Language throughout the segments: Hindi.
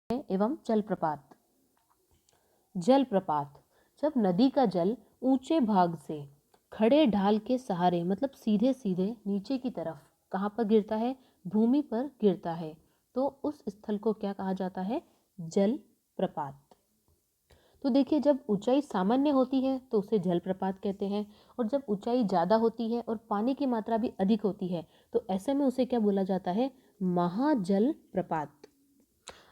एवं जलप्रपात। जलप्रपात, जब नदी का जल ऊंचे भाग से खड़े ढाल के सहारे मतलब सीधे सीधे नीचे की तरफ कहाँ पर गिरता है, भूमि पर गिरता है, तो उस स्थल को क्या कहा जाता है, जलप्रपात। तो देखिए, जब ऊंचाई सामान्य होती है तो उसे जलप्रपात कहते हैं, और जब ऊंचाई ज़्यादा होती है और पानी की मात्रा भी अधिक होती है तो ऐसे में उसे क्या बोला जाता है, महाजलप्रपात।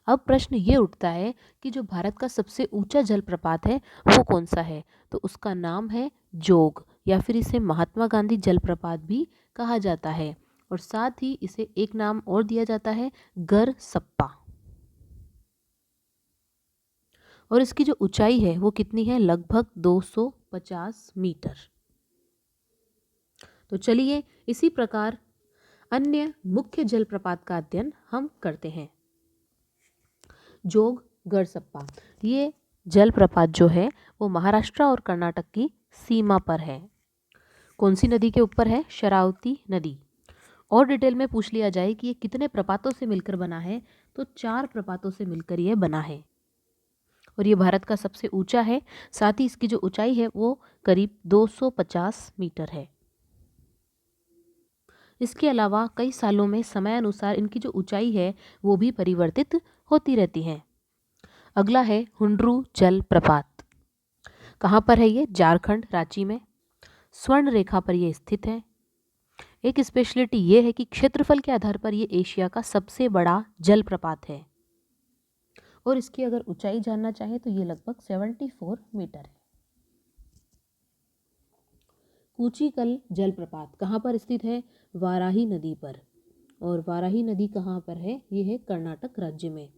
अब प्रश्न ये उठता है कि जो भारत का सबसे ऊंचा जलप्रपात है वो कौन सा है, तो उसका नाम है जोग, या फिर इसे महात्मा गांधी जलप्रपात भी कहा जाता है, और साथ ही इसे एक नाम और दिया जाता है, गरसप्पा। और इसकी जो ऊंचाई है वो कितनी है, लगभग 250 मीटर। तो चलिए इसी प्रकार अन्य मुख्य जलप्रपात का अध्ययन हम करते हैं। जोग गरसप्पा, ये जलप्रपात जो है वो महाराष्ट्र और कर्नाटक की सीमा पर है। कौन सी नदी के ऊपर है, शरावती नदी। और डिटेल में पूछ लिया जाए कि ये कितने प्रपातों से मिलकर बना है, तो 4 प्रपातों से मिलकर ये बना है, और ये भारत का सबसे ऊंचा है। साथ ही इसकी जो ऊंचाई है वो करीब 250 मीटर है। इसके अलावा कई सालों में समय अनुसार इनकी जो ऊंचाई है वो भी परिवर्तित होती रहती है। अगला है हुंड्रू जलप्रपात। कहाँ पर है ये, झारखंड, रांची में। स्वर्ण रेखा पर ये स्थित है। एक स्पेशलिटी ये है कि क्षेत्रफल के आधार पर ये एशिया का सबसे बड़ा जलप्रपात है, और इसकी अगर ऊंचाई जानना चाहे तो ये लगभग 74 मीटर है। कूचीकल जलप्रपात कहाँ पर स्थित है, वाराही नदी पर, और वाराही नदी कहाँ पर है, ये है कर्नाटक राज्य में।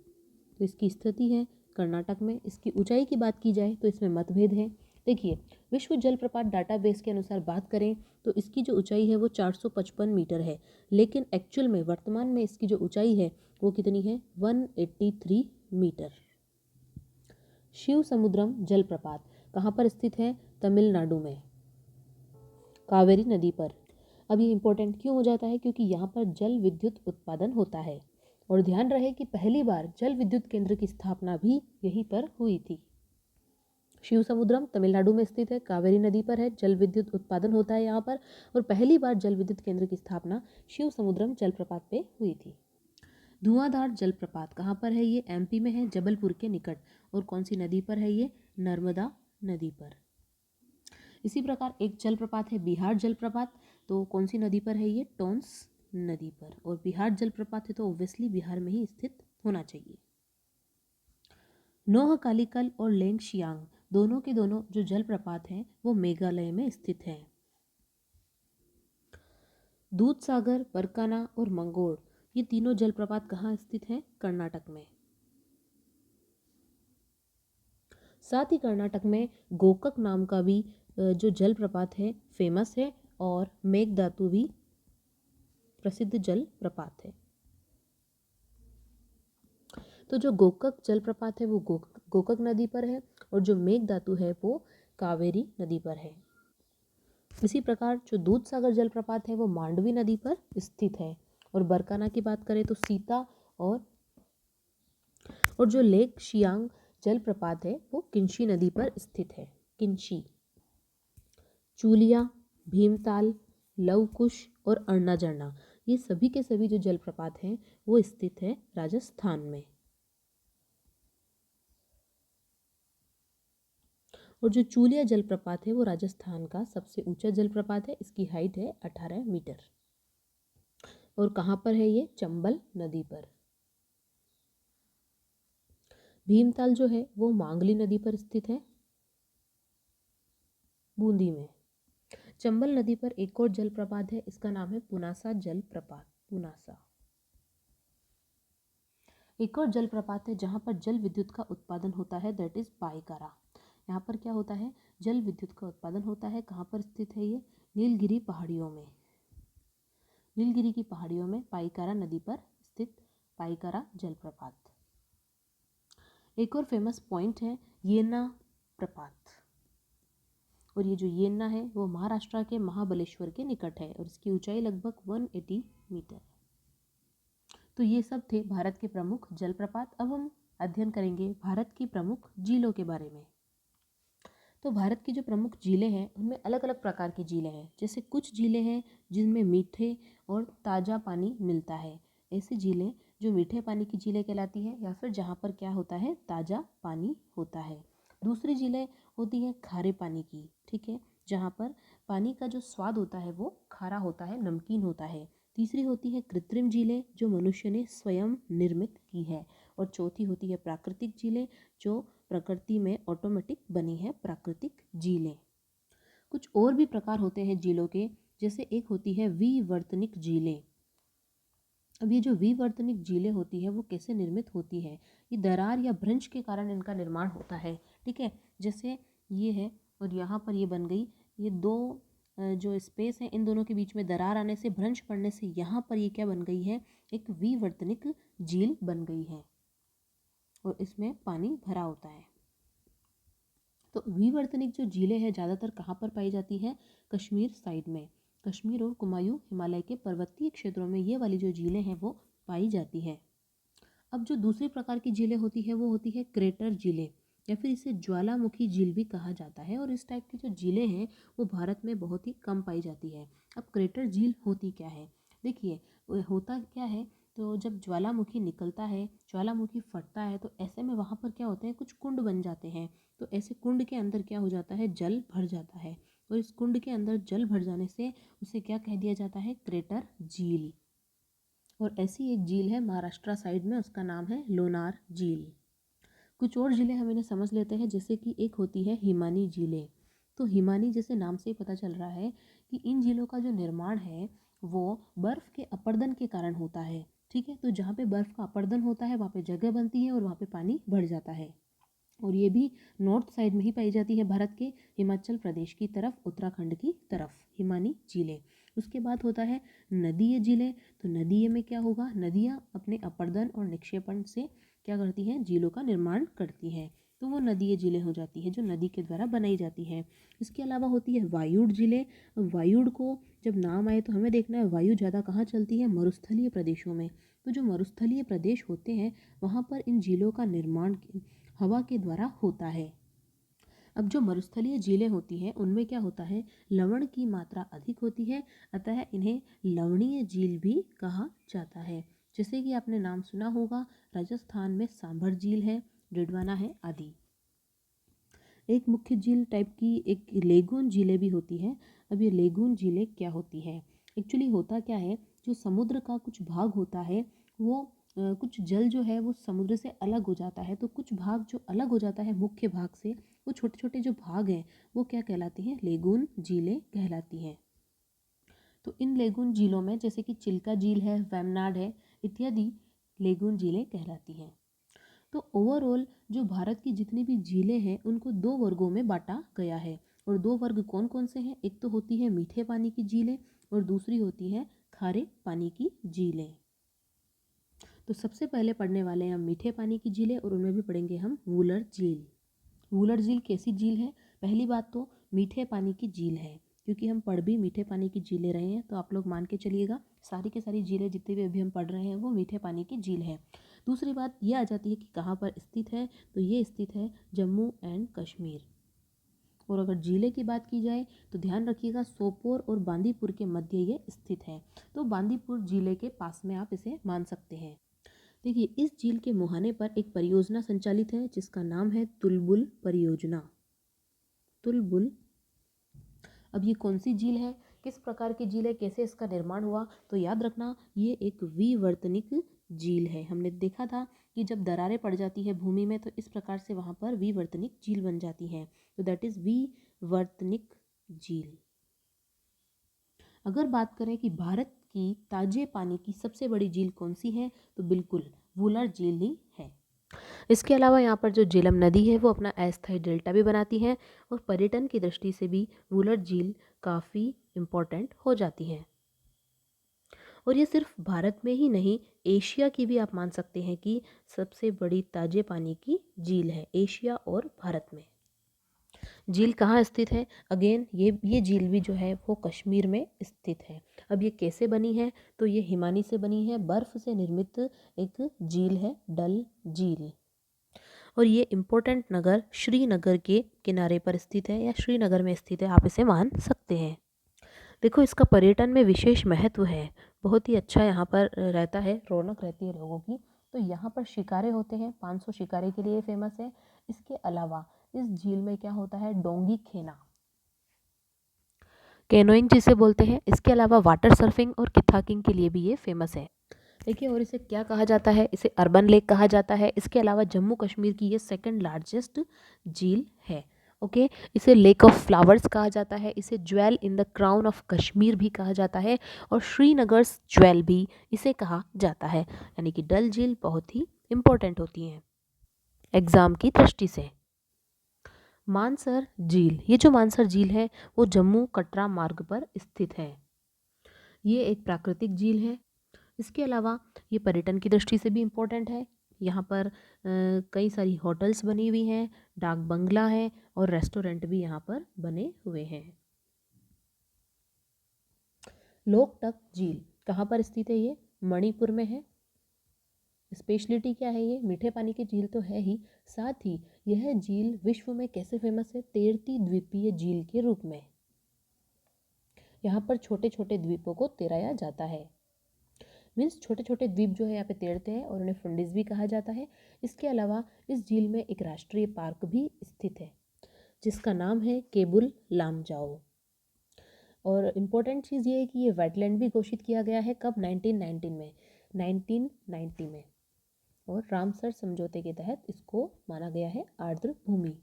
तो इसकी स्थिति है कर्नाटक में। इसकी ऊंचाई की बात की जाए तो इसमें मतभेद है। देखिए, विश्व जलप्रपात डाटाबेस के अनुसार बात करें तो इसकी जो ऊंचाई है वो 455 मीटर है, लेकिन एक्चुअल में वर्तमान में इसकी जो ऊंचाई है वो कितनी है, 183 मीटर। शिव समुद्रम जलप्रपात कहाँ पर स्थित है, तमिलनाडु में, कावेरी नदी पर। अब ये इंपॉर्टेंट क्यों हो जाता है, क्योंकि यहाँ पर जल विद्युत उत्पादन होता है, और ध्यान रहे कि पहली बार जल विद्युत केंद्र की स्थापना भी यहीं पर हुई थी। शिव समुद्रम तमिलनाडु में स्थित है, कावेरी नदी पर है, जल विद्युत उत्पादन होता है यहाँ पर, और पहली बार जल विद्युत केंद्र की स्थापना शिव समुद्रम जलप्रपात पे हुई थी। धुआंधार जलप्रपात कहाँ पर है, ये एमपी में है, जबलपुर के निकट, और कौन सी नदी पर है, ये नर्मदा नदी पर। इसी प्रकार एक जलप्रपात है बिहार जलप्रपात, तो कौन सी नदी पर है, ये टोंस नदी पर, और बिहार जलप्रपात है तो ऑब्वियसली बिहार में ही स्थित होना चाहिए। नोह कालीकल और लेंगशियांग दोनों के दोनों जो जलप्रपात हैं वो मेघालय में स्थित हैं। दूधसागर, बरकाना और मंगोड़, ये तीनों जलप्रपात कहाँ स्थित हैं, कर्नाटक में। साथ ही कर्नाटक में गोकक नाम का भी जो जलप्रपात है फेमस है, और मेघदातु भी प्रसिद्ध जलप्रपात है। तो जो गोकक जलप्रपात है वो गोकक नदी पर है, और जो मेघदातु है वो कावेरी नदी पर है। इसी प्रकार जो दूधसागर जलप्रपात है वो मांडवी नदी पर स्थित है, और बरकाना की बात करें तो सीता, और जो लेक शियांग जलप्रपात है वो किंशी नदी पर स्थित है, किंशी। चूलिया, भीमताल, लवकुश और अर्ना झरना, ये सभी के सभी जो जलप्रपात हैं वो स्थित है राजस्थान में। और जो चूलिया जलप्रपात है वो राजस्थान का सबसे ऊंचा जलप्रपात है, इसकी हाइट है 18 मीटर। और कहाँ पर है ये, चंबल नदी पर। भीमताल जो है वो मांगली नदी पर स्थित है, बूंदी में। चंबल नदी पर एक और जलप्रपात है, इसका नाम है पुनासा जलप्रपात, पुनासा। एक और जलप्रपात है जहाँ पर जल विद्युत का उत्पादन होता है, दैट इज पाइकारा। यहाँ पर क्या होता है, जल विद्युत का उत्पादन होता है। कहाँ पर स्थित है ये, नीलगिरी पहाड़ियों में। नीलगिरी की पहाड़ियों में पाइकारा नदी पर स्थित पाइकारा जलप्रपात। एक और फेमस पॉइंट है येना प्रपात, और ये जो येन्ना है वो महाराष्ट्र के महाबलेश्वर के निकट है, और इसकी ऊंचाई लगभग 180 मीटर है। तो ये सब थे भारत के प्रमुख जलप्रपात। अब हम अध्ययन करेंगे भारत की प्रमुख झीलों के बारे में। तो भारत की जो प्रमुख झीलें हैं उनमें अलग अलग प्रकार की झीलें हैं। जैसे कुछ झीलें हैं जिनमें मीठे और ताज़ा पानी मिलता है। ऐसी झीलें जो मीठे पानी की झीलें कहलाती है, या फिर जहाँ पर क्या होता है, ताज़ा पानी होता है। दूसरी झीलें होती हैं खारे पानी की, ठीक है, जहाँ पर पानी का जो स्वाद होता है वो खारा होता है, नमकीन होता है। तीसरी होती है कृत्रिम झीलें, जो मनुष्य ने स्वयं निर्मित की है। और चौथी होती है प्राकृतिक झीलें, जो प्रकृति में ऑटोमेटिक बनी है प्राकृतिक झीलें। कुछ और भी प्रकार होते हैं झीलों के, जैसे एक होती है विवर्तनिक झीलें। अब ये जो विवर्तनिक झीलें होती है वो कैसे निर्मित होती है? ये दरार या भ्रंश के कारण इनका निर्माण होता है, ठीक है। जैसे ये है और यहाँ पर ये बन गई, ये दो जो स्पेस है इन दोनों के बीच में दरार आने से, भ्रंश पड़ने से यहाँ पर ये क्या बन गई है, एक विवर्तनिक झील बन गई है और इसमें पानी भरा होता है। तो विवर्तनिक जो झीलें हैं ज़्यादातर कहाँ पर पाई जाती है? कश्मीर साइड में। कश्मीर और कुमायूं हिमालय के पर्वतीय क्षेत्रों में ये वाली जो झीलें हैं वो पाई जाती है। अब जो दूसरी प्रकार की झीलें होती है वो होती है क्रेटर झीलें, या फिर इसे ज्वालामुखी झील भी कहा जाता है। और इस टाइप की जो झीलें हैं वो भारत में बहुत ही कम पाई जाती है। अब क्रेटर झील होती क्या है? देखिए होता क्या है, तो जब ज्वालामुखी निकलता है, ज्वालामुखी फटता है, तो ऐसे में वहाँ पर क्या होते हैं, कुछ कुंड बन जाते हैं। तो ऐसे कुंड के अंदर क्या हो जाता है, जल भर जाता है। और इस कुंड के अंदर जल भर जाने से उसे क्या कह दिया जाता है, क्रेटर झील। और ऐसी एक झील है महाराष्ट्र साइड में, उसका नाम है लोनार झील। कुछ और झीलें हम इन्हें समझ लेते हैं, जैसे कि एक होती है हिमानी झीलें। तो हिमानी जैसे नाम से ही पता चल रहा है कि इन झीलों का जो निर्माण है वो बर्फ़ के अपर्दन के कारण होता है, ठीक है। तो जहाँ पे बर्फ़ का अपर्दन होता है वहाँ पे जगह बनती है और वहाँ पे पानी बढ़ जाता है। और ये भी नॉर्थ साइड में ही पाई जाती है भारत के, हिमाचल प्रदेश की तरफ, उत्तराखंड की तरफ, हिमानी झीलें। उसके बाद होता है नदीय झीलें। तो नदीय में क्या होगा, नदियाँ अपने अपर्दन और निक्षेपण से क्या करती हैं, झीलों का निर्माण करती हैं। तो वो नदीय झीलें हो जाती है जो नदी के द्वारा बनाई जाती है। इसके अलावा होती है वायुड़ झीलें। वायुड़ को जब नाम आए तो हमें देखना है वायु ज़्यादा कहाँ चलती है, मरुस्थलीय प्रदेशों में। तो जो मरुस्थलीय प्रदेश होते हैं वहाँ पर इन झीलों का निर्माण हवा के द्वारा होता है। अब जो मरुस्थलीय झीलें होती हैं उनमें क्या होता है, लवण की मात्रा अधिक होती है, अतः इन्हें लवणीय झील भी कहा जाता है। जैसे कि आपने नाम सुना होगा, राजस्थान में सांभर झील है, डिडवाना है आदि। एक मुख्य झील टाइप की एक लेगून झीलें भी होती है। अब ये लेगून झीलें क्या होती है, एक्चुअली होता क्या है, जो समुद्र का कुछ भाग होता है वो कुछ जल जो है वो समुद्र से अलग हो जाता है। तो कुछ भाग जो अलग हो जाता है मुख्य भाग से, वो छोटे छोटे जो भाग हैं वो क्या कहलाती हैं, लेगून झीलें कहलाती हैं। तो इन लेगून झीलों में जैसे कि चिल्का झील है, वेमनाड है इत्यादि लेगून झीलें कहलाती हैं। तो ओवरऑल जो भारत की जितनी भी झीलें हैं उनको दो वर्गों में बांटा गया है। और दो वर्ग कौन कौन से हैं, एक तो होती है मीठे पानी की झीलें और दूसरी होती है खारे पानी की झीलें। तो सबसे पहले पढ़ने वाले हैं हम मीठे पानी की झीलें, और उनमें भी पढ़ेंगे हम वुलर झील। वुलर झील कैसी झील है? पहली बात तो मीठे पानी की झील है, क्योंकि हम पढ़ भी मीठे पानी की झीलें रहे हैं, तो आप लोग मान के चलिएगा सारी की सारी झीलें जितनी भी अभी हम पढ़ रहे हैं वो मीठे पानी की झील है। दूसरी बात ये आ जाती है कि कहाँ पर स्थित है, तो ये स्थित है जम्मू एंड कश्मीर। और अगर झीलें की बात की जाए तो ध्यान रखिएगा सोपोर और बांदीपुर के मध्य ये स्थित है। तो बांदीपुर जिले के पास में आप इसे मान सकते हैं। देखिए इस झील के मुहाने पर एक परियोजना संचालित है जिसका नाम है तुलबुल परियोजना। तुलबुल। अब ये कौन सी झील है, किस प्रकार की झील है, कैसे इसका निर्माण हुआ, तो याद रखना ये एक विवर्तनिक झील है। हमने देखा था कि जब दरारें पड़ जाती है भूमि में तो इस प्रकार से वहाँ पर विवर्तनिक झील बन जाती है। तो दैट इज विवर्तनिक झील। अगर बात करें कि भारत की ताजे पानी की सबसे बड़ी झील कौन सी है, तो बिल्कुल वुलर झील ही है। इसके अलावा यहाँ पर जो झेलम नदी है वो अपना अस्थायी डेल्टा भी बनाती है, और पर्यटन की दृष्टि से भी वुलर झील काफ़ी इम्पोर्टेंट हो जाती है। और ये सिर्फ भारत में ही नहीं, एशिया की भी आप मान सकते हैं कि सबसे बड़ी ताजे पानी की झील है एशिया और भारत में। झील कहाँ स्थित है? अगेन ये झील भी जो है वो कश्मीर में स्थित है। अब ये कैसे बनी है? तो ये हिमानी से बनी है, बर्फ़ से निर्मित एक झील है, डल झील। और ये इम्पोर्टेंट नगर श्रीनगर के किनारे पर स्थित है या श्रीनगर में स्थित है, आप इसे मान सकते हैं। देखो इसका पर्यटन में विशेष महत्व है, बहुत ही अच्छा यहाँ पर रहता है, रौनक रहती है लोगों की। तो यहाँ पर शिकारे होते हैं, 500 शिकारे के लिए फेमस है। इसके अलावा इस झील में क्या होता है, डोंगी खेना, कैनोइंग जिसे बोलते हैं। इसके अलावा वाटर सर्फिंग और किथाकिंग के लिए भी ये फेमस है। देखिए और इसे क्या कहा जाता है, इसे अर्बन लेक कहा जाता है। इसके अलावा जम्मू कश्मीर की ये सेकंड लार्जेस्ट झील है। ओके, इसे लेक ऑफ फ्लावर्स कहा जाता है, इसे jewel in the crown of Kashmir भी कहा जाता है और श्रीनगर्स ज्वेल भी इसे कहा जाता है। यानी कि डल झील बहुत ही इंपॉर्टेंट होती है एग्जाम की दृष्टि से। मानसर झील, ये जो मानसर झील है वो जम्मू कटरा मार्ग पर स्थित है। ये एक प्राकृतिक झील है। इसके अलावा ये पर्यटन की दृष्टि से भी इम्पोर्टेंट है। यहाँ पर कई सारी होटल्स बनी हुई हैं, डाक बंगला है और रेस्टोरेंट भी यहाँ पर बने हुए हैं। लोकटक झील कहाँ पर स्थित है, ये मणिपुर में है। स्पेशलिटी क्या है, ये मीठे पानी की झील तो है ही, साथ ही यह झील विश्व में कैसे फेमस है, तैरती द्वीपीय झील के रूप में। यहाँ पर छोटे छोटे द्वीपों को तैराया जाता है, मीन्स छोटे छोटे द्वीप जो है यहाँ पे तैरते हैं और उन्हें फंडिस भी कहा जाता है। इसके अलावा इस झील में एक राष्ट्रीय पार्क भी स्थित है जिसका नाम है केबुल लामजाओ। और इम्पोर्टेंट चीज़ ये है कि ये वेटलैंड भी घोषित किया गया है, कब, 1990 में और रामसर समझौते के तहत इसको माना गया है आर्द्र भूमि।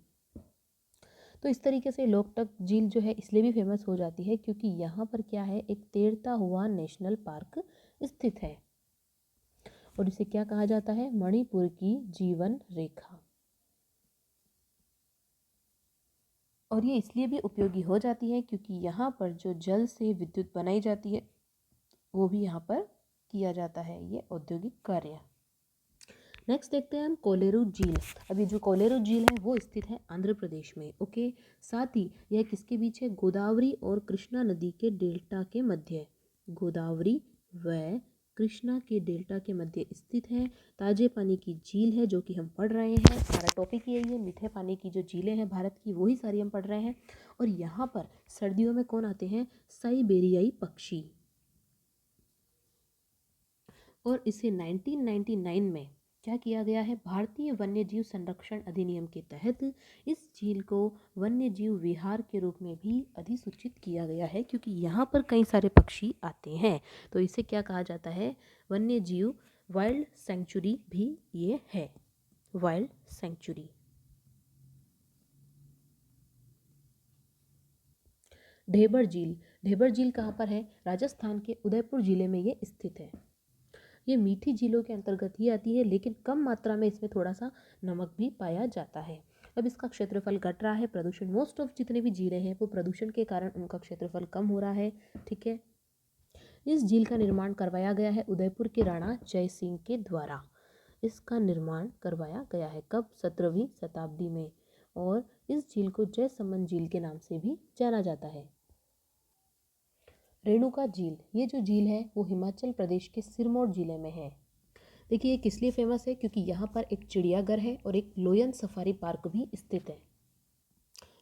तो इस तरीके से लोकटक झील जो है इसलिए भी फेमस हो जाती है क्योंकि यहाँ पर क्या है, एक तैरता हुआ नेशनल पार्क स्थित है और इसे क्या कहा जाता है, मणिपुर की जीवन रेखा। और ये इसलिए भी उपयोगी हो जाती है क्योंकि यहाँ पर जो जल से विद्युत बनाई जाती है वो भी यहाँ पर किया जाता है, ये औद्योगिक कार्य। नेक्स्ट देखते हैं हम कोलेरू झील। अभी जो कोलेरू झील है वो स्थित है आंध्र प्रदेश में। ओके, साथ ही यह किसके बीच है, गोदावरी और कृष्णा नदी के डेल्टा के मध्य, गोदावरी व कृष्णा के डेल्टा के मध्य स्थित है। ताजे पानी की झील है जो कि हम पढ़ रहे हैं, हमारा टॉपिक यही है, मीठे पानी की जो झीलें हैं भारत की वही सारी हम पढ़ रहे हैं। और यहाँ पर सर्दियों में कौन आते हैं, साइबेरियाई पक्षी। और इसे 1999 में क्या किया गया है, भारतीय वन्यजीव संरक्षण अधिनियम के तहत इस झील को वन्यजीव विहार के रूप में भी अधिसूचित किया गया है क्योंकि यहाँ पर कई सारे पक्षी आते हैं। तो इसे क्या कहा जाता है, वन्यजीव वाइल्ड सेंचुरी भी ये है, वाइल्ड सेंचुरी। ढेबर झील, ढेबर झील कहाँ पर है, राजस्थान के उदयपुर जिले में ये स्थित है। ये मीठी झीलों के अंतर्गत ही आती है लेकिन कम मात्रा में इसमें थोड़ा सा नमक भी पाया जाता है। अब इसका क्षेत्रफल घट रहा है, प्रदूषण, मोस्ट ऑफ जितने भी झीलें हैं वो प्रदूषण के कारण उनका क्षेत्रफल कम हो रहा है। ठीक है, इस झील का निर्माण करवाया गया है उदयपुर के राणा जय सिंह के द्वारा। इसका निर्माण करवाया गया है कब, 17वीं शताब्दी में। और इस झील को जय समन झील के नाम से भी जाना जाता है। रेणुका झील, ये जो झील है वो हिमाचल प्रदेश के सिरमौर जिले में है। देखिए ये किस लिए फेमस है, क्योंकि यहाँ पर एक चिड़ियाघर है और एक लोयन सफारी पार्क भी स्थित है।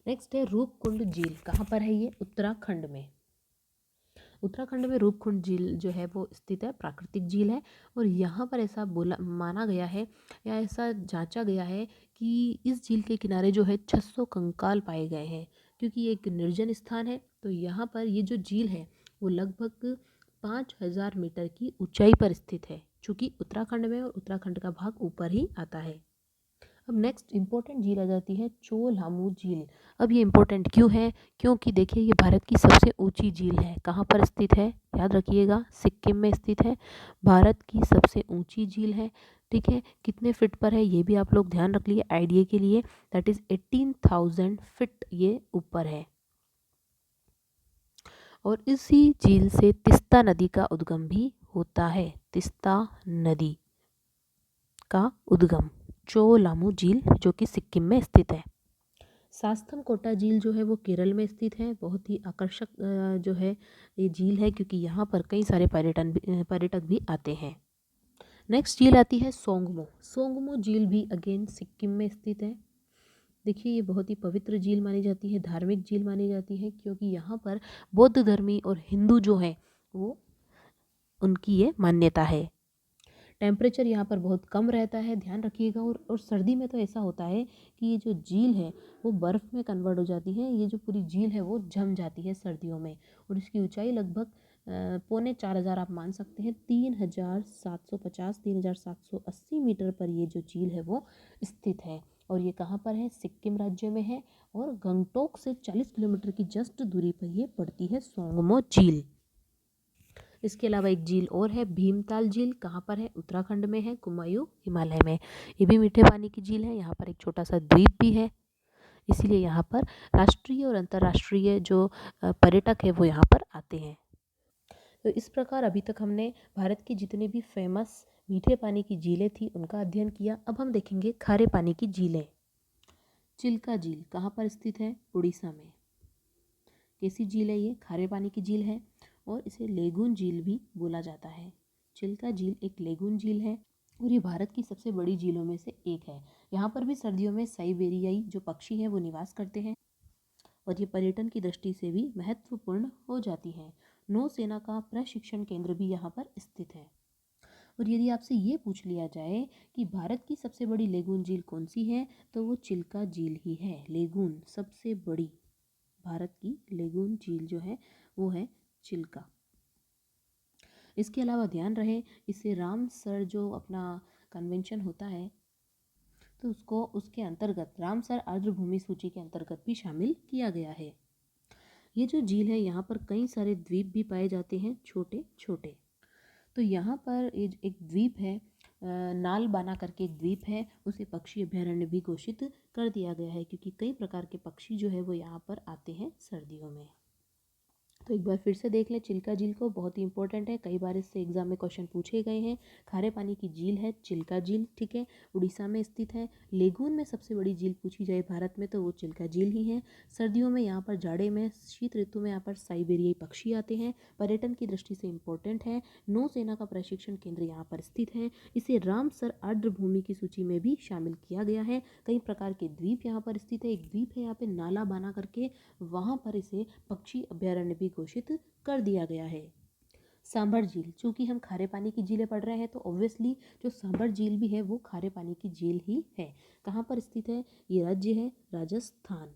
नेक्स्ट है रूपकुंड झील, कहाँ पर है ये, उत्तराखंड में। उत्तराखंड में रूपकुंड झील जो है वो स्थित है, प्राकृतिक झील है। और यहाँ पर ऐसा माना गया है या ऐसा जांचा गया है कि इस झील के किनारे जो है 600 कंकाल पाए गए हैं क्योंकि ये एक निर्जन स्थान है। तो यहाँ पर ये जो झील है वो लगभग 5000 मीटर की ऊंचाई पर स्थित है, चूँकि उत्तराखंड में, और उत्तराखंड का भाग ऊपर ही आता है। अब नेक्स्ट इंपॉर्टेंट झील आ जाती है चोलामू झील। अब ये इंपॉर्टेंट क्यों है, क्योंकि देखिए ये भारत की सबसे ऊंची झील है। कहाँ पर स्थित है, याद रखिएगा, सिक्किम में स्थित है। भारत की सबसे ऊंची झील है। ठीक है, कितने फीट पर है ये भी आप लोग ध्यान रख लिए आइडिया के लिए, दैट इज 18,000 फीट ये ऊपर है। और इसी झील से तिस्ता नदी का उद्गम भी होता है, तिस्ता नदी का उद्गम चोलामू झील जो कि सिक्किम में स्थित है। सास्थम कोटा झील जो है वो केरल में स्थित है। बहुत ही आकर्षक जो है ये झील है क्योंकि यहाँ पर कई सारे पर्यटक भी आते हैं। नेक्स्ट झील आती है सोंगमो। सोंगमो झील भी अगेन सिक्किम में स्थित है। देखिए ये बहुत ही पवित्र झील मानी जाती है, धार्मिक झील मानी जाती है, क्योंकि यहाँ पर बौद्ध धर्मी और हिंदू जो हैं वो उनकी ये मान्यता है। टेम्परेचर यहाँ पर बहुत कम रहता है, ध्यान रखिएगा। और सर्दी में तो ऐसा होता है कि ये जो झील है वो बर्फ़ में कन्वर्ट हो जाती है, ये जो पूरी झील है वो जम जाती है सर्दियों में। और इसकी ऊंचाई लगभग 3,400 आप मान सकते हैं, 3,750 3,780 मीटर पर ये जो झील है वो स्थित है। और ये कहाँ पर है? सिक्किम राज्य में है। और गंगटोक से 40 किलोमीटर की जस्ट दूरी पर ये पड़ती है सोंगमो झील। इसके अलावा एक झील और है भीमताल झील। कहाँ पर है? उत्तराखंड में है, कुमायूं हिमालय में। ये भी मीठे पानी की झील है। यहाँ पर एक छोटा सा द्वीप भी है, इसीलिए यहाँ पर राष्ट्रीय और अंतर्राष्ट्रीय जो पर्यटक है वो यहाँ पर आते हैं। तो इस प्रकार अभी तक हमने भारत की जितनी भी फेमस मीठे पानी की झीलें थी उनका अध्ययन किया। अब हम देखेंगे खारे पानी की झीलें। चिल्का झील कहाँ पर स्थित है? उड़ीसा में। कैसी झील है ये? खारे पानी की झील है और इसे लेगून झील भी बोला जाता है। चिल्का झील एक लेगून झील है और ये भारत की सबसे बड़ी झीलों में से एक है। यहाँ पर भी सर्दियों में साइबेरियाई जो पक्षी हैं वो निवास करते हैं और ये पर्यटन की दृष्टि से भी महत्वपूर्ण हो जाती है। नौसेना का प्रशिक्षण केंद्र भी यहाँ पर स्थित है। और यदि आपसे ये पूछ लिया जाए कि भारत की सबसे बड़ी लेगून झील कौन सी है, तो वो चिल्का झील ही है। लेगून सबसे बड़ी भारत की लेगून झील जो है वो है चिल्का। इसके अलावा ध्यान रहे, इससे रामसर जो अपना कन्वेंशन होता है तो उसको उसके अंतर्गत रामसर आर्द्रभूमि सूची के अंतर्गत भी शामिल किया गया है। ये जो झील है यहाँ पर कई सारे द्वीप भी पाए जाते हैं, छोटे छोटे। तो यहाँ पर एक द्वीप है, नालबाना करके एक द्वीप है, उसे पक्षी अभयारण्य भी घोषित कर दिया गया है, क्योंकि कई प्रकार के पक्षी जो है वो यहाँ पर आते हैं सर्दियों में। तो एक बार फिर से देख लें चिल्का झील को, बहुत ही इंपॉर्टेंट है, कई बार इससे एग्जाम में क्वेश्चन पूछे गए हैं। खारे पानी की झील है चिल्का झील, ठीक है, उड़ीसा में स्थित है। लेगून में सबसे बड़ी झील पूछी जाए भारत में तो वो चिल्का झील ही है। सर्दियों में यहाँ पर, जाड़े में, शीत ऋतु में यहाँ पर साइबेरियाई पक्षी आते हैं, पर्यटन की दृष्टि से इंपॉर्टेंट है। नौसेना का प्रशिक्षण केंद्र यहाँ पर स्थित है। इसे रामसर आर्द्रभूमि की सूची में भी शामिल किया गया है। कई प्रकार के द्वीप यहाँ पर स्थित है। एक द्वीप है यहाँ पे नाला बाना करके, वहाँ पर इसे पक्षी अभयारण्य भी घोषित कर दिया गया है। सांभर झील, चूंकि हम खारे पानी की झीलें पढ़ रहे हैं तो ऑब्वियसली जो सांभर झील भी है वो खारे पानी की झील ही है। कहाँ पर स्थित है? ये राज्य है राजस्थान।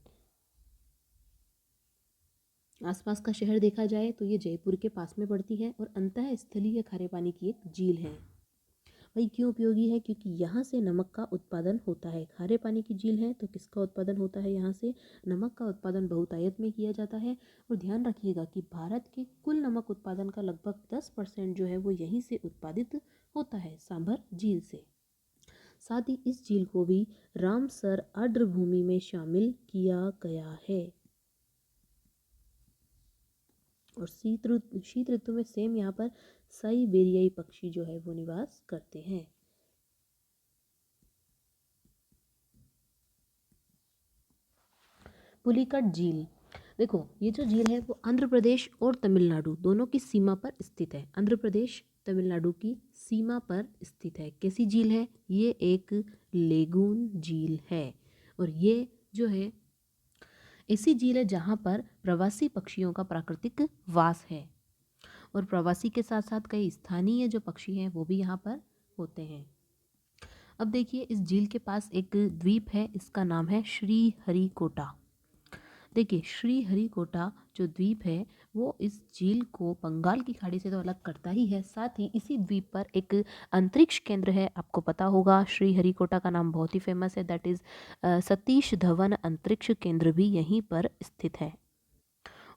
आसपास का शहर देखा जाए तो ये जयपुर के पास में पड़ती है और अंतः स्थलीय खारे पानी की एक झील है। भाई क्यों उपयोगी है? क्योंकि यहाँ से नमक का उत्पादन होता है। खारे पानी की झील है तो किसका उत्पादन होता है? यहाँ से नमक का उत्पादन बहुतायत में किया जाता है। और ध्यान रखिएगा कि भारत के कुल नमक उत्पादन का लगभग 10% जो है वो यहीं से उत्पादित होता है, सांभर झील से। साथ ही इस झील को भी रामसर आर्द्रभूमि में शामिल किया गया है। और शीत ऋतु में सेम यहाँ पर साइबेरियाई पक्षी जो है वो निवास करते हैं। पुलिकट झील, देखो ये जो झील है वो आंध्र प्रदेश और तमिलनाडु दोनों की सीमा पर स्थित है। आंध्र प्रदेश तमिलनाडु की सीमा पर स्थित है। कैसी झील है? ये एक लेगून झील है और ये जो है ऐसी झील है जहाँ पर प्रवासी पक्षियों का प्राकृतिक वास है और प्रवासी के साथ साथ कई स्थानीय जो पक्षी हैं वो भी यहाँ पर होते हैं। अब देखिए इस झील के पास एक द्वीप है, इसका नाम है श्रीहरिकोटा। देखिए श्रीहरिकोटा जो द्वीप है वो इस झील को बंगाल की खाड़ी से तो अलग करता ही है, साथ ही इसी द्वीप पर एक अंतरिक्ष केंद्र है। आपको पता होगा श्रीहरिकोटा का नाम बहुत ही फेमस है, दैट इज़ सतीश धवन अंतरिक्ष केंद्र भी यहीं पर स्थित है।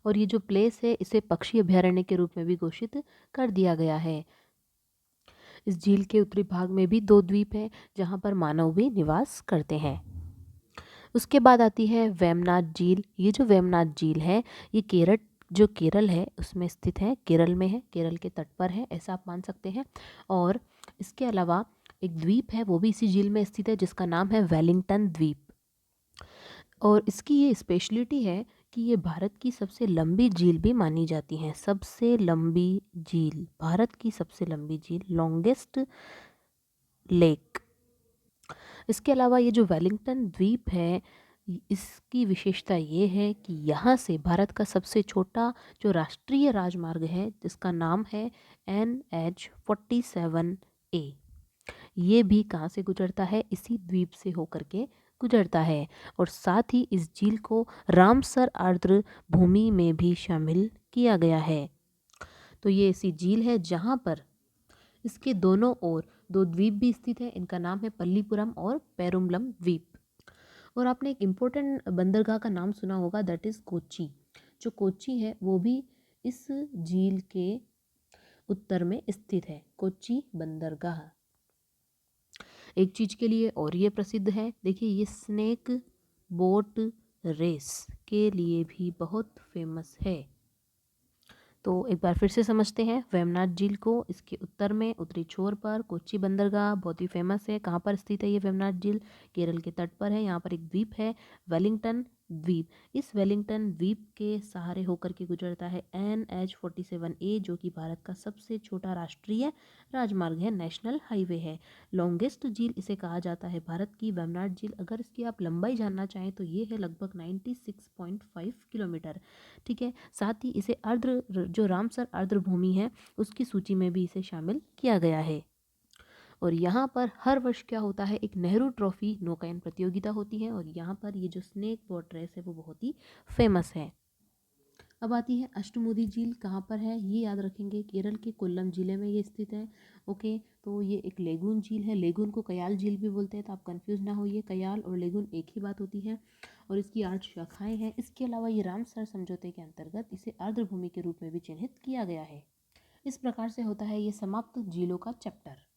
और ये जो प्लेस है इसे पक्षी अभयारण्य के रूप में भी घोषित कर दिया गया है। इस झील के उत्तरी भाग में भी 2 द्वीप हैं जहाँ पर मानव भी निवास करते हैं। उसके बाद आती है वेमनाथ झील। ये जो वेमनाथ झील है ये केरल है उसमें स्थित है, केरल में है, केरल के तट पर है, ऐसा आप मान सकते हैं। और इसके अलावा एक द्वीप है वो भी इसी झील में स्थित है जिसका नाम है वेलिंगटन द्वीप। और इसकी ये स्पेशलिटी है कि ये भारत की सबसे लंबी झील भी मानी जाती है। सबसे लंबी झील, भारत की सबसे लंबी झील, लॉन्गेस्ट लेक। इसके अलावा ये जो वेलिंगटन द्वीप है, इसकी विशेषता ये है कि यहाँ से भारत का सबसे छोटा जो राष्ट्रीय राजमार्ग है जिसका नाम है NH-47A, ये भी कहाँ से गुजरता है, इसी द्वीप से होकर के गुजरता है। और साथ ही इस झील को रामसर आर्द्र भूमि में भी शामिल किया गया है। तो ये ऐसी झील है जहाँ पर इसके दोनों ओर दो द्वीप भी स्थित है। इनका नाम है पल्लीपुरम और पेरुम्बलम द्वीप। और आपने एक इम्पोर्टेंट बंदरगाह का नाम सुना होगा, दैट इज़ कोच्चि। जो कोच्चि है वो भी इस झील के उत्तर में स्थित है, कोच्चि बंदरगाह। एक चीज़ के लिए और ये प्रसिद्ध है, देखिए ये स्नेक बोट रेस के लिए भी बहुत फेमस है। तो एक बार फिर से समझते हैं वेमनाथ झील को। इसके उत्तर में उत्तरी छोर पर कोच्चि बंदरगाह बहुत ही फेमस है। कहाँ पर स्थित है ये वेमनाथ झील? केरल के तट पर है। यहाँ पर एक द्वीप है वेलिंगटन द्वीप। इस वेलिंगटन द्वीप के सहारे होकर के गुजरता है NH-47A, जो कि भारत का सबसे छोटा राष्ट्रीय राजमार्ग है, नेशनल हाईवे है। लॉन्गेस्ट झील इसे कहा जाता है भारत की वेमनाथ झील। अगर इसकी आप लंबाई जानना चाहें तो ये है लगभग 96.5 किलोमीटर। ठीक है, साथ ही इसे जो रामसर आर्द्र भूमि है उसकी सूची में भी इसे शामिल किया गया है। और यहाँ पर हर वर्ष क्या होता है, एक नेहरू ट्रॉफी नौकायन प्रतियोगिता होती है। और यहाँ पर ये जो स्नेक बोट रेस है वो बहुत ही फेमस है। अब आती है अष्टमुदी झील। कहाँ पर है ये याद रखेंगे, केरल के कोल्लम जिले में ये स्थित है। ओके, तो ये एक लेगून झील है। लेगून को कयाल झील भी बोलते हैं, तो आप कंफ्यूज ना होइए, कयाल और लेगून एक ही बात होती है। और इसकी 8 शाखाएं हैं। इसके अलावा ये रामसर समझौते के अंतर्गत इसे आर्द्र भूमि के रूप में भी चिन्हित किया गया है। इस प्रकार से होता है ये समाप्त झीलों का चैप्टर।